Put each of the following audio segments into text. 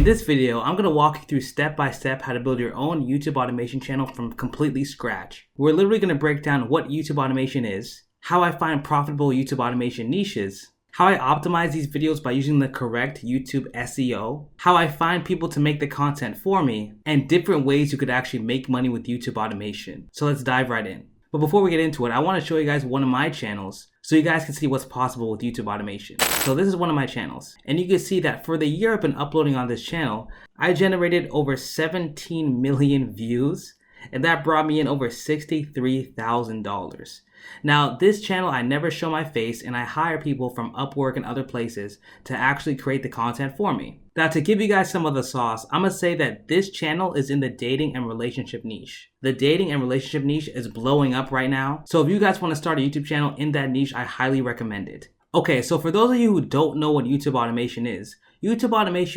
In this video, I'm going to walk you through step by step how to build your own YouTube automation channel from completely scratch. We're literally going to break down what YouTube automation is, how I find profitable YouTube automation niches, how I optimize these videos by using the correct YouTube SEO, how I find people to make the content for me, and different ways you could actually make money with YouTube automation. So let's dive right in. But before we get into it, I want to show you guys one of my channels so you guys can see what's possible with YouTube automation. So this is one of my channels, and you can see that for the year I've been uploading on this channel, I generated over 17 million views, and that brought me in over $63,000. Now, this channel, I never show my face, and I hire people from Upwork and other places to actually create the content for me. Now, to give you guys some of the sauce, I'm gonna say that this channel is in the dating and relationship niche. The dating and relationship niche is blowing up right now. So if you guys wanna start a YouTube channel in that niche, I highly recommend it. Okay, so for those of you who don't know what YouTube automation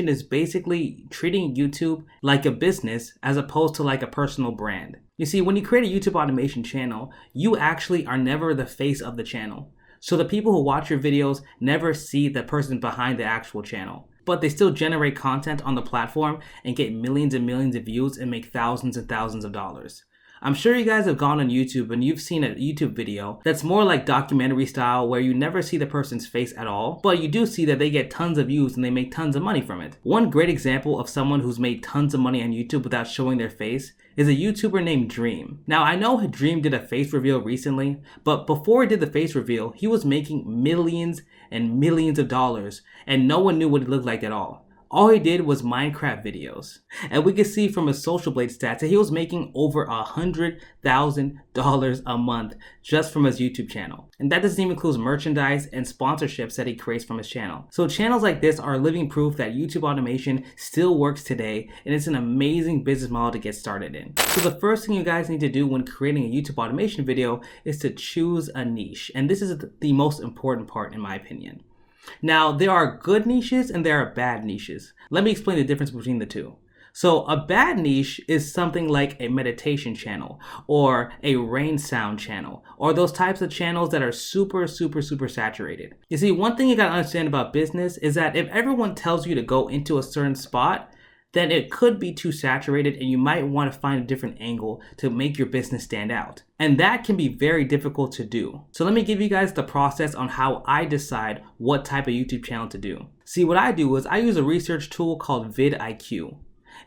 is basically treating YouTube like a business as opposed to like a personal brand. You see, when you create a YouTube automation channel, you actually are never the face of the channel. So the people who watch your videos never see the person behind the actual channel, but they still generate content on the platform and get millions and millions of views and make thousands and thousands of dollars. I'm sure you guys have gone on YouTube and you've seen a YouTube video that's more like documentary style where you never see the person's face at all, but you do see that they get tons of views and they make tons of money from it. One great example of someone who's made tons of money on YouTube without showing their face is a YouTuber named Dream. Now, I know Dream did a face reveal recently, but before he did the face reveal, he was making millions and millions of dollars and no one knew what he looked like at all. All he did was Minecraft videos. And we can see from his Social Blade stats that he was making over $100,000 a month just from his YouTube channel. And that doesn't even include merchandise and sponsorships that he creates from his channel. So channels like this are living proof that YouTube automation still works today, and it's an amazing business model to get started in. So the first thing you guys need to do when creating a YouTube automation video is to choose a niche. And this is the most important part in my opinion. Now, there are good niches and there are bad niches. Let me explain the difference between the two. So a bad niche is something like a meditation channel or a rain sound channel or those types of channels that are super saturated. You see, one thing you gotta understand about business is that if everyone tells you to go into a certain spot, then it could be too saturated and you might want to find a different angle to make your business stand out. And that can be very difficult to do. So let me give you guys the process on how I decide what type of YouTube channel to do. See, what I do is I use a research tool called vidIQ.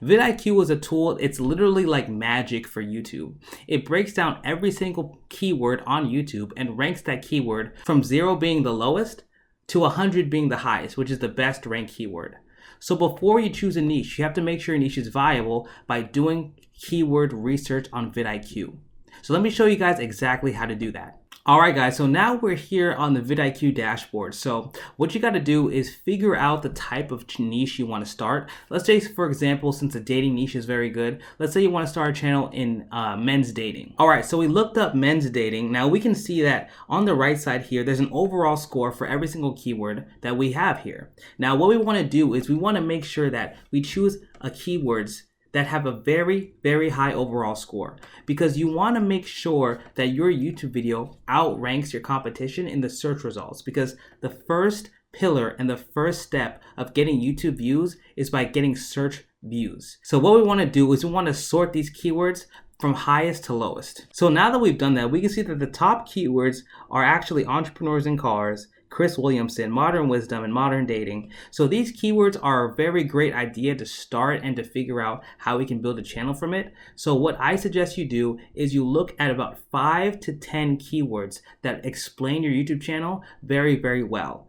vidIQ is a tool, it's literally like magic for YouTube. It breaks down every single keyword on YouTube and ranks that keyword from 0 being the lowest to 100 being the highest, which is the best ranked keyword. So before you choose a niche, you have to make sure your niche is viable by doing keyword research on vidIQ. So let me show you guys exactly how to do that. Alright guys, so now we're here on the vidIQ dashboard. So what you got to do is figure out the type of niche you want to start. Let's say, for example, since the dating niche is very good, let's say you want to start a channel in men's dating. Alright, so we looked up men's dating. Now we can see that on the right side here, there's an overall score for every single keyword that we have here. Now what we want to do is we want to make sure that we choose keywords that have a very high overall score, because you want to make sure that your YouTube video outranks your competition in the search results, because the first pillar and the first step of getting YouTube views is by getting search views. So what we want to do is we want to sort these keywords from highest to lowest. So now that we've done that, we can see that the top keywords are actually entrepreneurs in cars, Chris Williamson, modern wisdom, and modern dating. So these keywords are a very great idea to start and to figure out how we can build a channel from it. So what I suggest you do is you look at about 5 to 10 keywords that explain your YouTube channel very well.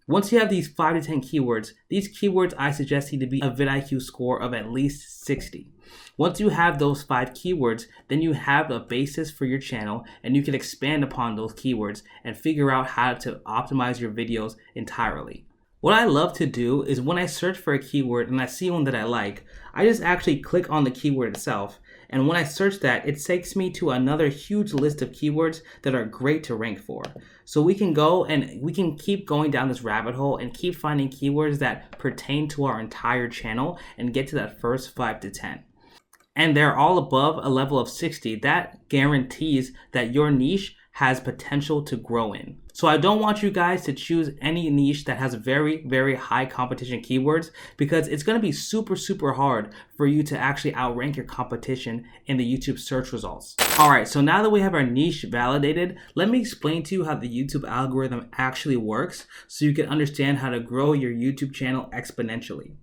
Once you have these 5 to 10 keywords, these keywords I suggest need to be a vidIQ score of at least 60. Once you have those 5 keywords, then you have a basis for your channel and you can expand upon those keywords and figure out how to optimize your videos entirely. What I love to do is when I search for a keyword and I see one that I like, I just actually click on the keyword itself. And when I search that, it takes me to another huge list of keywords that are great to rank for. So we can go and we can keep going down this rabbit hole and keep finding keywords that pertain to our entire channel and get to that first 5 to 10. And they're all above a level of 60. That guarantees that your niche has potential to grow in. So I don't want you guys to choose any niche that has very, very high competition keywords, because it's going to be super, super hard for you to actually outrank your competition in the YouTube search results. All right, so now that we have our niche validated, let me explain to you how the YouTube algorithm actually works so you can understand how to grow your YouTube channel exponentially.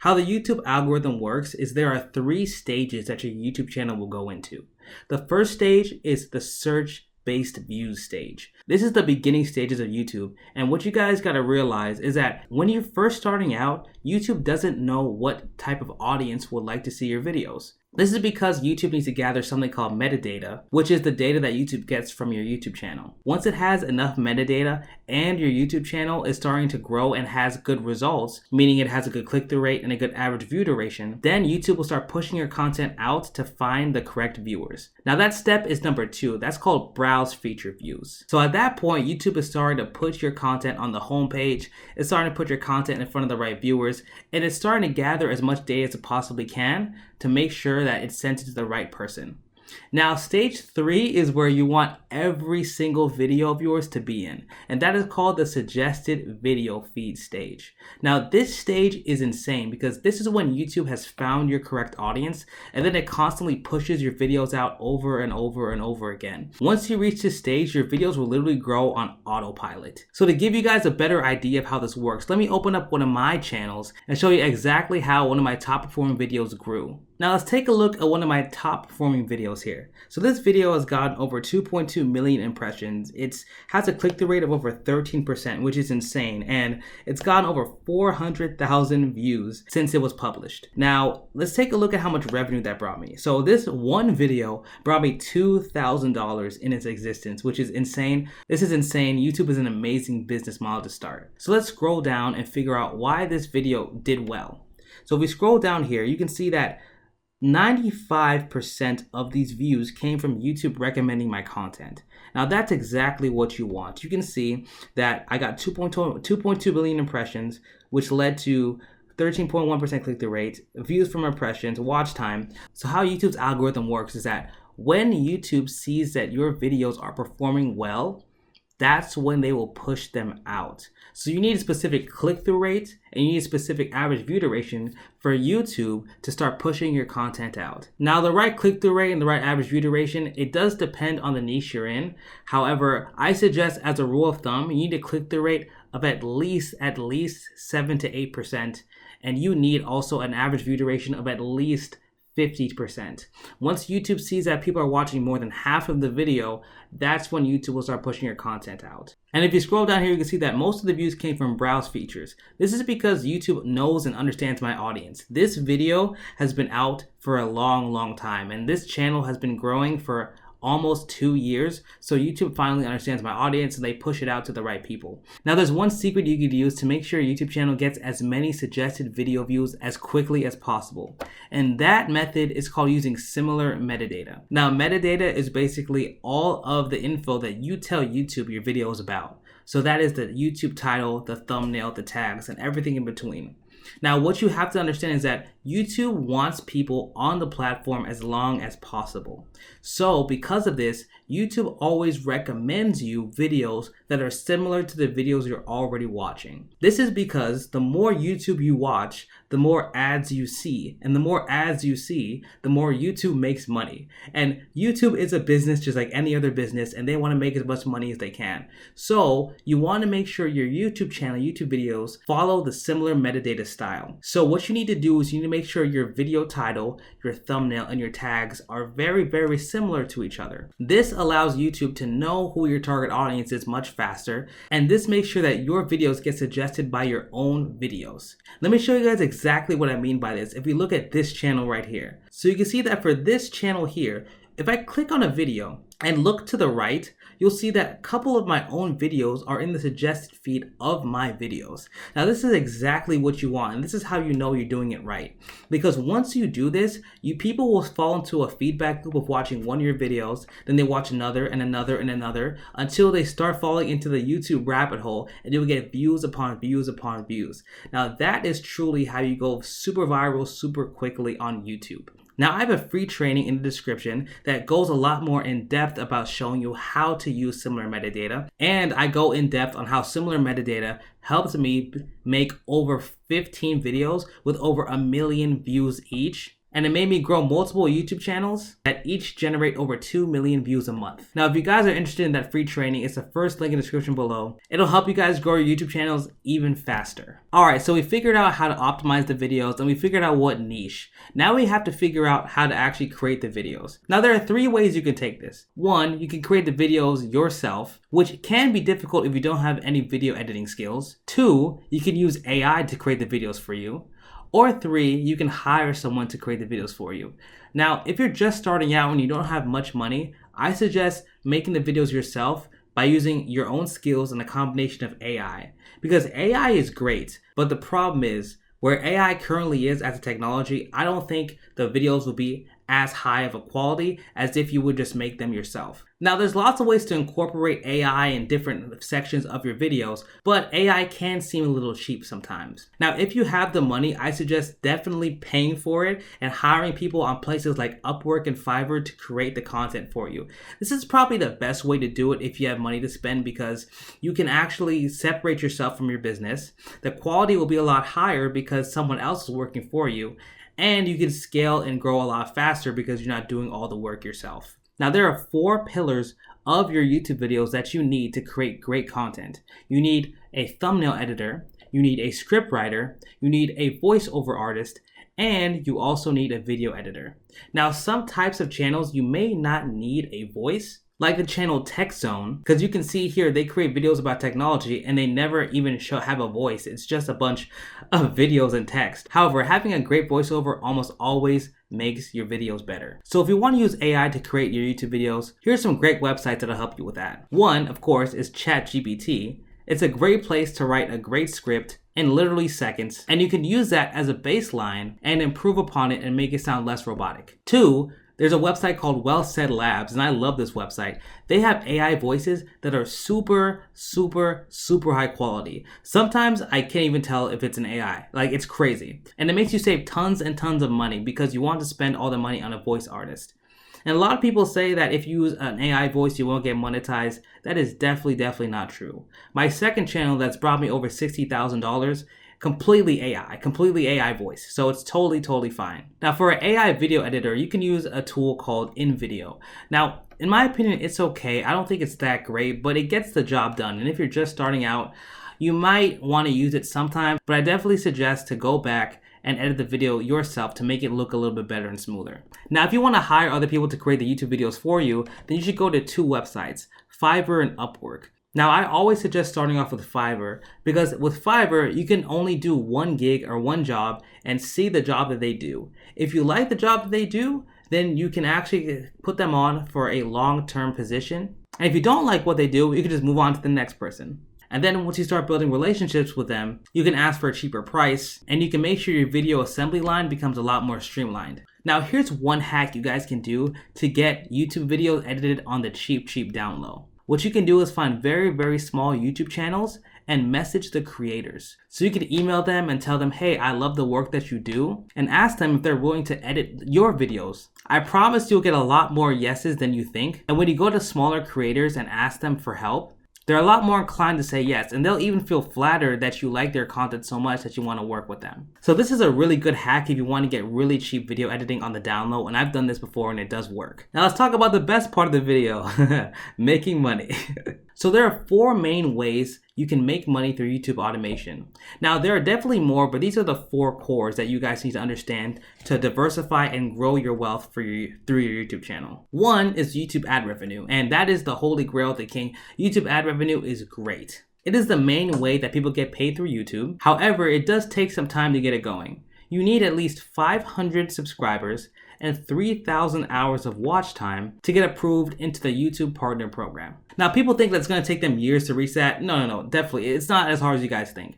How the YouTube algorithm works is there are 3 stages that your YouTube channel will go into. The first stage is the search-based views stage. This is the beginning stages of YouTube, and what you guys got to realize is that when you're first starting out, YouTube doesn't know what type of audience would like to see your videos. This is because YouTube needs to gather something called metadata, which is the data that YouTube gets from your YouTube channel. Once it has enough metadata and your YouTube channel is starting to grow and has good results, meaning it has a good click-through rate and a good average view duration, then YouTube will start pushing your content out to find the correct viewers. Now that step is number 2. That's called browse feature views. So at that point, YouTube is starting to put your content on the home page. It's starting to put your content in front of the right viewers, and it's starting to gather as much data as it possibly can to make sure that it's sent to the right person. Now, stage 3 is where you want every single video of yours to be in, and that is called the suggested video feed stage. Now, this stage is insane because this is when YouTube has found your correct audience, and then it constantly pushes your videos out over and over and over again. Once you reach this stage, your videos will literally grow on autopilot. So to give you guys a better idea of how this works, let me open up one of my channels and show you exactly how one of my top performing videos grew. Now let's take a look at one of my top performing videos here. So this video has gotten over 2.2 million impressions. It has a click-through rate of over 13%, which is insane. And it's gotten over 400,000 views since it was published. Now let's take a look at how much revenue that brought me. So this one video brought me $2,000 in its existence, which is insane. This is insane. YouTube is an amazing business model to start. So let's scroll down and figure out why this video did well. So if we scroll down here, you can see that 95% of these views came from YouTube recommending my content. Now that's exactly what you want. You can see that I got 2.2 billion impressions, which led to 13.1% click-through rate, views from impressions, watch time. So how YouTube's algorithm works is that when YouTube sees that your videos are performing well, that's when they will push them out. So you need a specific click-through rate and you need a specific average view duration for YouTube to start pushing your content out. Now the right click-through rate and the right average view duration, it does depend on the niche you're in. However, I suggest as a rule of thumb, you need a click-through rate of at least 7 to 8%, and you need also an average view duration of at least 50%. Once YouTube sees that people are watching more than half of the video, that's when YouTube will start pushing your content out. And if you scroll down here, you can see that most of the views came from browse features. This is because YouTube knows and understands my audience. This video has been out for a long time, and this channel has been growing for almost 2 years. So YouTube finally understands my audience and they push it out to the right people. Now there's one secret you could use to make sure your YouTube channel gets as many suggested video views as quickly as possible. And that method is called using similar metadata. Now metadata is basically all of the info that you tell YouTube your video is about. So that is the YouTube title, the thumbnail, the tags, and everything in between. Now, what you have to understand is that YouTube wants people on the platform as long as possible. So because of this, YouTube always recommends you videos that are similar to the videos you're already watching. This is because the more YouTube you watch, the more ads you see. And the more ads you see, the more YouTube makes money. And YouTube is a business just like any other business, and they want to make as much money as they can. So you want to make sure your YouTube channel, YouTube videos, follow the similar metadata style. So what you need to do is you need to make sure your video title, your thumbnail, and your tags are very similar to each other. This allows YouTube to know who your target audience is much faster, and this makes sure that your videos get suggested by your own videos. Let me show you guys exactly what I mean by this if we look at this channel right here. So you can see that for this channel here, if I click on a video and look to the right, you'll see that a couple of my own videos are in the suggested feed of my videos. Now this is exactly what you want, and this is how you know you're doing it right. Because once you do this, people will fall into a feedback loop of watching one of your videos, then they watch another and another and another until they start falling into the YouTube rabbit hole, and you'll get views upon views upon views. Now that is truly how you go super viral super quickly on YouTube. Now I have a free training in the description that goes a lot more in depth about showing you how to use similar metadata, and I go in depth on how similar metadata helps me make over 15 videos with over 1 million views each. And it made me grow multiple YouTube channels that each generate over 2 million views a month. Now, if you guys are interested in that free training, it's the first link in the description below. It'll help you guys grow your YouTube channels even faster. All right, so we figured out how to optimize the videos and we figured out what niche. Now we have to figure out how to actually create the videos. Now, there are 3 ways you can take this. 1, you can create the videos yourself, which can be difficult if you don't have any video editing skills. 2, you can use AI to create the videos for you. Or 3, you can hire someone to create the videos for you. Now, if you're just starting out and you don't have much money, I suggest making the videos yourself by using your own skills and a combination of AI. Because AI is great, but the problem is, where AI currently is as a technology, I don't think the videos will be as high of a quality as if you would just make them yourself. Now, there's lots of ways to incorporate AI in different sections of your videos, but AI can seem a little cheap sometimes. Now, if you have the money, I suggest definitely paying for it and hiring people on places like Upwork and Fiverr to create the content for you. This is probably the best way to do it if you have money to spend, because you can actually separate yourself from your business. The quality will be a lot higher because someone else is working for you, and you can scale and grow a lot faster because you're not doing all the work yourself. Now, there are 4 pillars of your YouTube videos that you need to create great content. You need a thumbnail editor, you need a script writer, you need a voiceover artist, and you also need a video editor. Now, some types of channels you may not need a voice, like the channel Tech Zone, because you can see here they create videos about technology and they never even have a voice. It's just a bunch of videos and text. However, having a great voiceover almost always makes your videos better. So if you want to use AI to create your YouTube videos, here's some great websites that'll help you with that. One, of course, is ChatGPT. It's a great place to write a great script in literally seconds, and you can use that as a baseline and improve upon it and make it sound less robotic. 2, there's a website called Well Said Labs, and I love this website. They have AI voices that are super high quality. Sometimes I can't even tell if it's an AI. Like, it's crazy. And it makes you save tons and tons of money because you want to spend all the money on a voice artist. And a lot of people say that if you use an AI voice, you won't get monetized. That is definitely not true. My second channel that's brought me over $60,000, completely AI voice. So it's totally fine. Now, for an AI video editor, you can use a tool called InVideo. Now, in my opinion, it's okay. I don't think it's that great, but it gets the job done. And if you're just starting out, you might want to use it sometime, but I definitely suggest to go back and edit the video yourself to make it look a little bit better and smoother. Now, if you want to hire other people to create the YouTube videos for you, then you should go to 2 websites, Fiverr and Upwork. Now, I always suggest starting off with Fiverr because with Fiverr, you can only do 1 gig or 1 job and see the job that they do. If you like the job that they do, then you can actually put them on for a long-term position. And if you don't like what they do, you can just move on to the next person. And then once you start building relationships with them, you can ask for a cheaper price and you can make sure your video assembly line becomes a lot more streamlined. Now, here's one hack you guys can do to get YouTube videos edited on the cheap down low. What you can do is find very small YouTube channels and message the creators. So you can email them and tell them, hey, I love the work that you do, and ask them if they're willing to edit your videos. I promise you'll get a lot more yeses than you think. And when you go to smaller creators and ask them for help, they're a lot more inclined to say yes, and they'll even feel flattered that you like their content so much that you want to work with them. So this is a really good hack if you want to get really cheap video editing on the down low, and I've done this before and it does work. Now let's talk about the best part of the video, making money. So there are 4 main ways you can make money through YouTube automation. Now there are definitely more, but these are the 4 cores that you guys need to understand to diversify and grow your wealth through your YouTube channel. 1 is YouTube ad revenue, and that is the holy grail of the king. YouTube ad revenue is great. It is the main way that people get paid through YouTube. However, it does take some time to get it going. You need at least 500 subscribers and 3,000 hours of watch time to get approved into the YouTube Partner Program. Now, people think that's going to take them years to reach that. No, definitely. It's not as hard as you guys think.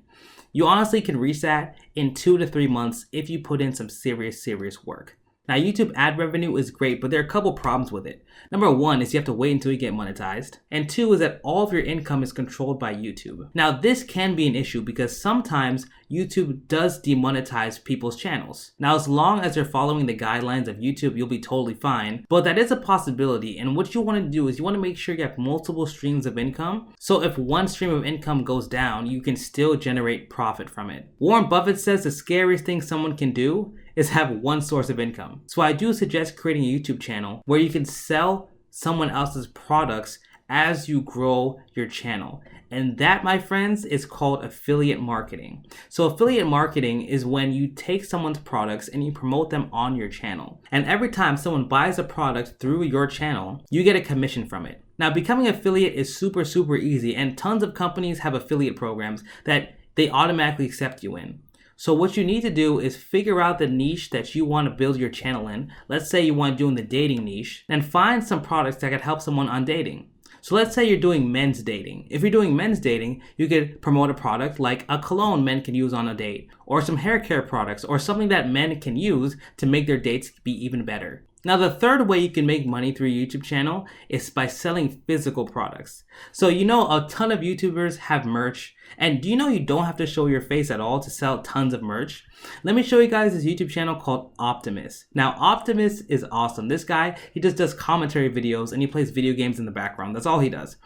You honestly can reach that in 2 to 3 months if you put in some serious work. Now, YouTube ad revenue is great, but there are a couple problems with it. Number one is you have to wait until you get monetized. And two is that all of your income is controlled by YouTube. Now, this can be an issue because sometimes YouTube does demonetize people's channels. Now, as long as you're following the guidelines of YouTube, you'll be totally fine. But that is a possibility. And what you want to do is you want to make sure you have multiple streams of income. So if one stream of income goes down, you can still generate profit from it. Warren Buffett says the scariest thing someone can do is have one source of income. So I do suggest creating a YouTube channel where you can sell someone else's products as you grow your channel. And that, my friends, is called affiliate marketing. So affiliate marketing is when you take someone's products and you promote them on your channel. And every time someone buys a product through your channel, you get a commission from it. Now, becoming an affiliate is super easy, and tons of companies have affiliate programs that they automatically accept you in. So what you need to do is figure out the niche that you want to build your channel in. Let's say you want to do in the dating niche, and find some products that could help someone on dating. So let's say you're doing men's dating. If you're doing men's dating, you could promote a product like a cologne men can use on a date, or some hair care products, or something that men can use to make their dates be even better. Now, the third way you can make money through your YouTube channel is by selling physical products. So you know a ton of YouTubers have merch, and do you know you don't have to show your face at all to sell tons of merch? Let me show you guys this YouTube channel called Optimus. Now, Optimus is awesome. This guy, he just does commentary videos and he plays video games in the background. That's all he does.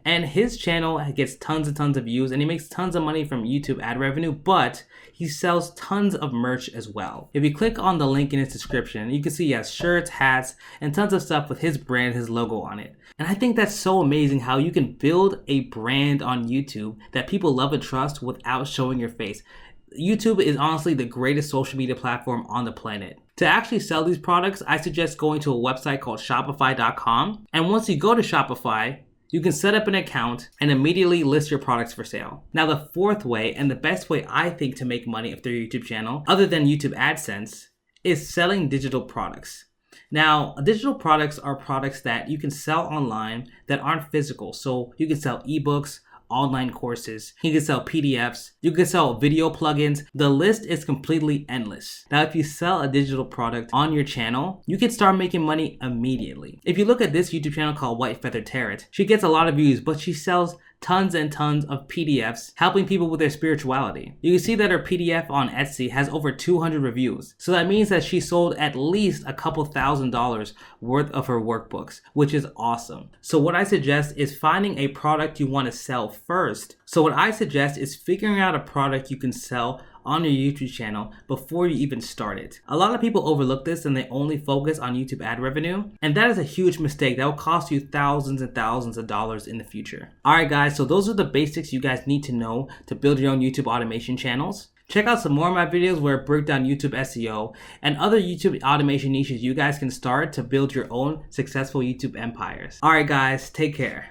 And his channel gets tons and tons of views, and he makes tons of money from YouTube ad revenue, but he sells tons of merch as well. If you click on the link in his description, you can see he has shirts, hats, and tons of stuff with his brand, his logo on it. And I think that's so amazing how you can build a brand on YouTube that people love and trust without showing your face. YouTube is honestly the greatest social media platform on the planet. To actually sell these products, I suggest going to a website called Shopify.com. And once you go to Shopify, you can set up an account and immediately list your products for sale. Now, the fourth way, and the best way I think to make money through your YouTube channel, other than YouTube AdSense, is selling digital products. Now, digital products are products that you can sell online that aren't physical. So you can sell ebooks, online courses, you can sell PDFs, you can sell video plugins. The list is completely endless. Now, if you sell a digital product on your channel, you can start making money immediately. If you look at this YouTube channel called White Feather Tarot, she gets a lot of views, but she sells tons and tons of PDFs helping people with their spirituality. You can see that her PDF on Etsy has over 200 reviews. So that means that she sold at least a couple $1,000s worth of her workbooks, which is awesome. So what I suggest is finding a product you want to sell first. So what I suggest is figuring out a product you can sell on your YouTube channel before you even start it. A lot of people overlook this and they only focus on YouTube ad revenue, and that is a huge mistake that will cost you thousands and thousands of dollars in the future. Alright guys, so those are the basics you guys need to know to build your own YouTube automation channels. Check out some more of my videos where I break down YouTube SEO and other YouTube automation niches you guys can start to build your own successful YouTube empires. Alright guys, take care.